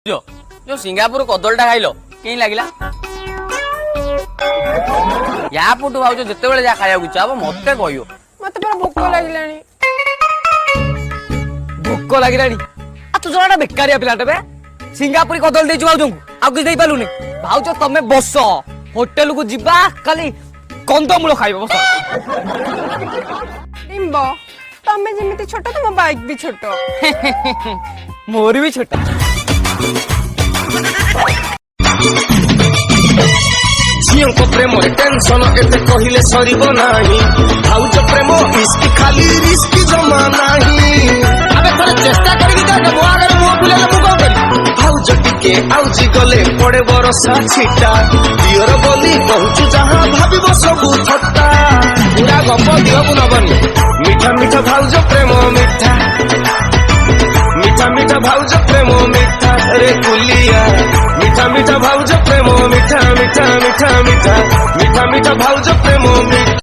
जो सिंगापुर कदलटा खाइल कहीं लगिला या पुटु भाव जिते बड़े जा खाया इच्छा हम मत कह मत पूरा भोक लगिलानी भोक लगिलानी तू जरा बेकारिया पिलाटे बे सिंगापुरी कदल देछु भाउजो आ किछ देई पालुनी भाउजो तमे बस होटल को जिबा खाली कंदमूल खाइबो बस डिम्बो तमे जेमिति छोट तुम बाइक भी छोट मोर भी छोटा झियों को प्रेम टेंशन एते कहिले सरीबो नाही भाउज प्रेम इसकी खाली रिस्क जमा नाही अबे थोड़े चेष्टा करी जा मो आगे मो बुले मु को करी भाउज टिके आउजी गले पड़े बरसा छिटा दियर बोली कहूचु जहां भाबिबो सब थट्टा पूरा गप दियो बुनबनी मीठा मीठा भाउज प्रेम मीठा मीठा मीठा भाउज प्रेम मीठा रे कुलिया मीठा मीठा भाउज प्रेम मीठा मीठा मीठा मीठा मीठा मीठा भाउज प्रेम मीठा।